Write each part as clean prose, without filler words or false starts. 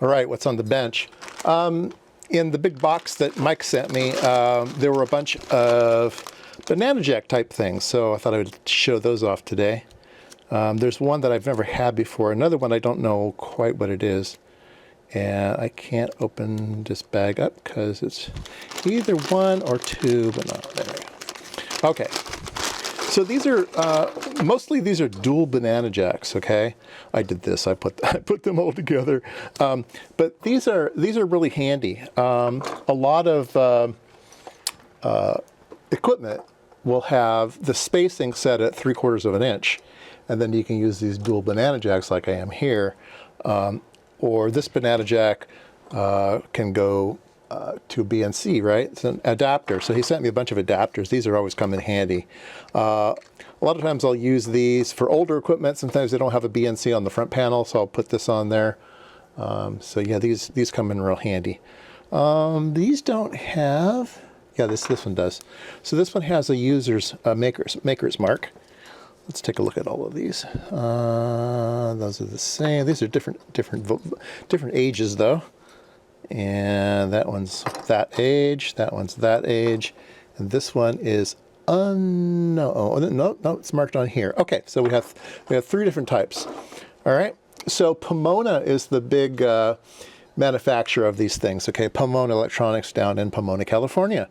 All right, what's on the bench? In the big box that Mike sent me, there were a bunch of banana jack type things, so I thought I would show those off today. There's one that I've never had before, another one I don't know quite what it is. And I can't open this bag up because it's either one or two, but not there. Okay, so these are mostly these are dual banana jacks. Okay, I did this. I put them all together. But these are really handy. A lot of equipment will have the spacing set at 3/4 of an inch, and then you can use these dual banana jacks like I am here. Or this banana jack can go to BNC, right? It's an adapter. So he sent me a bunch of adapters. These are always come in handy. A lot of times I'll use these for older equipment. Sometimes they don't have a BNC on the front panel, so I'll put this on there. So yeah, these come in real handy. These don't have, yeah, this one does. So this one has a user's maker's mark. Let's take a look at all of these. Those are the same. These are different ages though. And that one's that age. That one's that age. And this one is no, it's marked on here. Okay, so we have 3 different types. All right. So Pomona is the big manufacturer of these things. Okay, Pomona Electronics down in Pomona, California.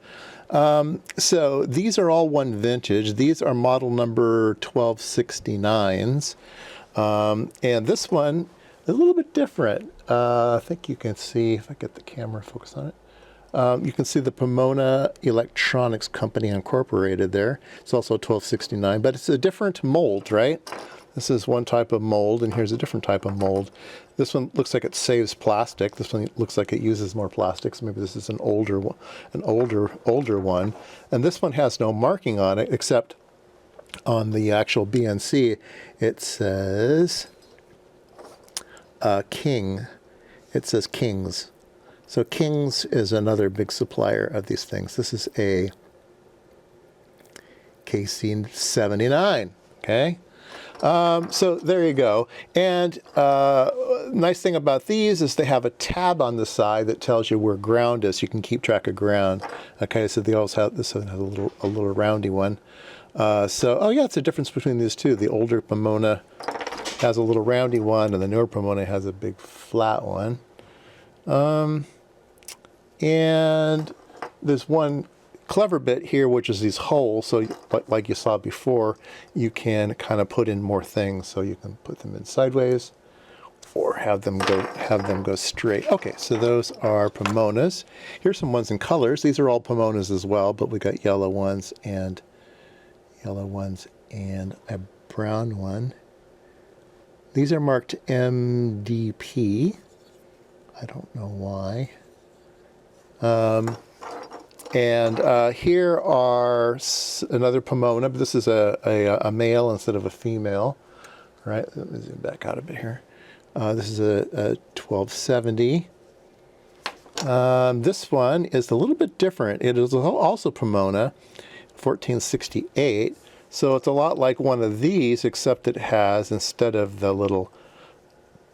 So these are all one vintage. These are model number 1269s. And this one is a little bit different. I think you can see, if I get the camera focused on it, you can see the Pomona Electronics Company Incorporated there. It's also 1269, but it's a different mold, right? This is one type of mold, and here's a different type of mold. This one looks like it saves plastic. This one looks like it uses more plastic. So maybe this is an older one. And this one has no marking on it, except on the actual BNC, it says King. It says Kings. So Kings is another big supplier of these things. This is a KC79. Okay. So there you go. And nice thing about these is they have a tab on the side that tells you where ground is. You can keep track of ground. Okay, so they also have this one has a little roundy one. Oh yeah, it's a difference between these two. The older Pomona has a little roundy one, and the newer Pomona has a big flat one. And there's one clever bit here, which is these holes. So like you saw before, you can kind of put in more things. So you can put them in sideways or have them go straight. Okay, so those are Pomonas. Here's some ones in colors. These are all Pomonas as well, but we got yellow ones and a brown one. These are marked MDP. I don't know why. And here are another Pomona, but this is a male instead of a female. All right, let me zoom back out a bit here. This is a 1270. This one is a little bit different. It is also Pomona, 1468. So it's a lot like one of these, except it has, instead of the little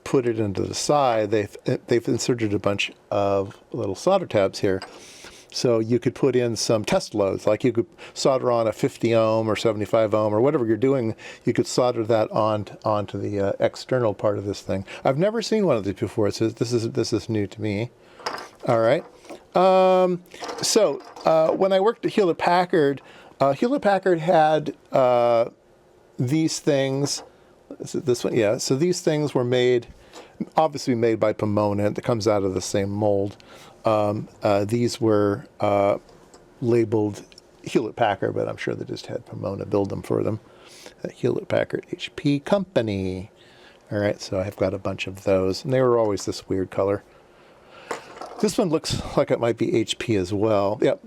put it into the side, they've inserted a bunch of little solder tabs here. So you could put in some test loads, like you could solder on a 50 ohm or 75 ohm or whatever you're doing, you could solder that onto the external part of this thing. I've never seen one of these before, so this is new to me. All right. When I worked at Hewlett-Packard, Hewlett-Packard had these things. Is it this one? Yeah. So these things were obviously made by Pomona. That comes out of the same mold. These were labeled Hewlett-Packard, but I'm sure they just had Pomona build them for them. Hewlett-Packard HP Company. All right, so I've got a bunch of those, and they were always this weird color. This one looks like it might be HP as well. Yep.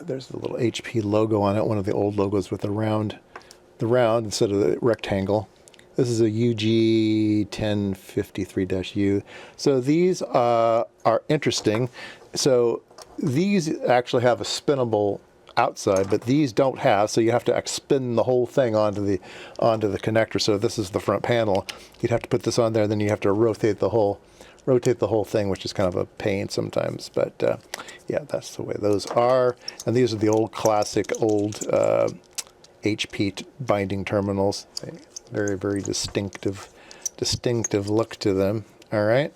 There's the little HP logo on it, one of the old logos with the round instead of the rectangle. This is a UG 1053-U. So these are interesting. So these actually have a spinnable outside, but these don't have, so you have to spin the whole thing onto the connector. So this is the front panel. You'd have to put this on there, then you have to rotate the whole rotate the whole thing, which is kind of a pain sometimes. But yeah, that's the way those are. And these are the old classic old HP binding terminals. Very, very distinctive look to them. All right.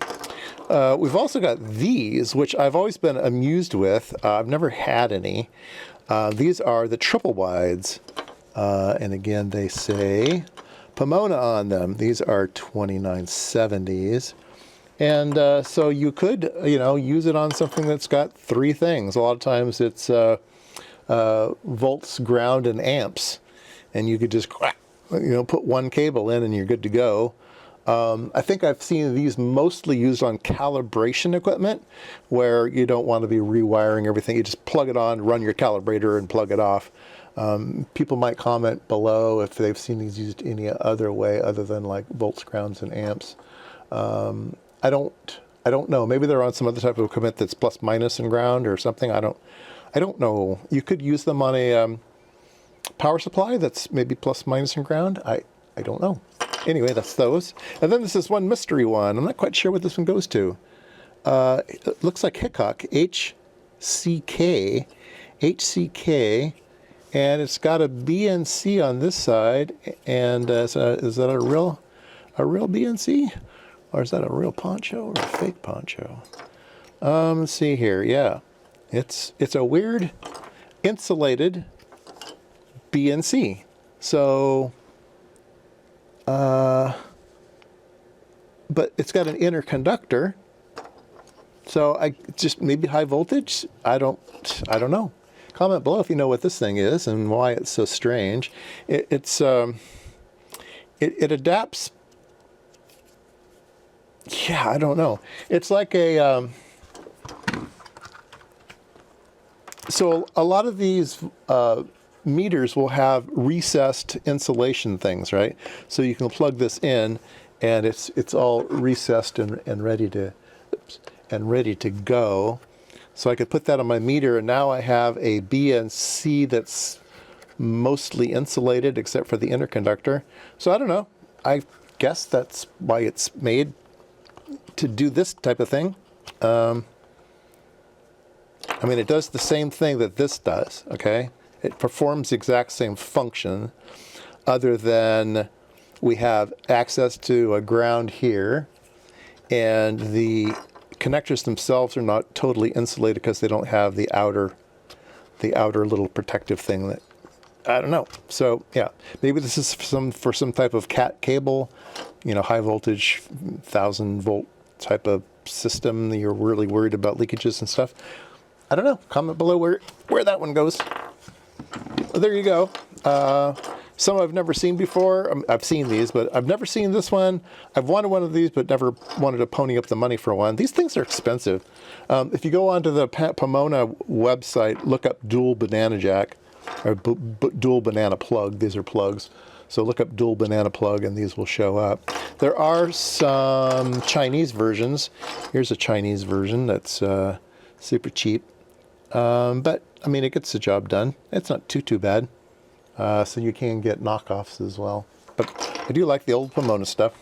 We've also got these, which I've always been amused with. I've never had any. These are the triple wides. And again, they say Pomona on them. These are 2970s. And so you could, use it on something that's got three things. A lot of times it's volts, ground, and amps. And you could just, put one cable in and you're good to go. I think I've seen these mostly used on calibration equipment where you don't want to be rewiring everything. You just plug it on, run your calibrator, and plug it off. People might comment below if they've seen these used any other way other than like volts, grounds, and amps. I don't know. Maybe they're on some other type of equipment that's plus, minus, and ground or something. I don't know. You could use them on a power supply that's maybe plus, minus, and ground. I don't know. Anyway, that's those. And then this is one mystery one. I'm not quite sure what this one goes to. It looks like Hickok, HCK, and it's got a BNC on this side. And is that a real BNC? Or is that a real poncho or a fake poncho? Let's see here. Yeah, it's a weird insulated BNC. So, but it's got an inner conductor. So maybe high voltage. I don't know. Comment below if you know what this thing is and why it's so strange. It adapts. Yeah, I don't know. It's like a. So a lot of these meters will have recessed insulation things, right? So you can plug this in, and it's all recessed and ready to go. So I could put that on my meter, and now I have a BNC that's mostly insulated except for the interconductor. So I don't know. I guess that's why it's made to do this type of thing. I mean, it does the same thing that this does, okay? It performs the exact same function, other than we have access to a ground here, and the connectors themselves are not totally insulated because they don't have the outer little protective thing that, I don't know. So yeah, maybe this is for some type of cat cable, high voltage, 1,000-volt type of system that you're really worried about leakages and stuff. I don't know. Comment below where that one goes. Well, there you go. Some I've never seen before. I've seen these, but I've never seen this one. I've wanted one of these, but never wanted to pony up the money for one. These things are expensive. If you go onto the Pomona website, look up dual banana jack, or dual banana plug. These are plugs. So look up dual banana plug, and these will show up. There are some Chinese versions. Here's a Chinese version that's super cheap. But, I mean, it gets the job done. It's not too bad. So you can get knockoffs as well. But I do like the old Pomona stuff.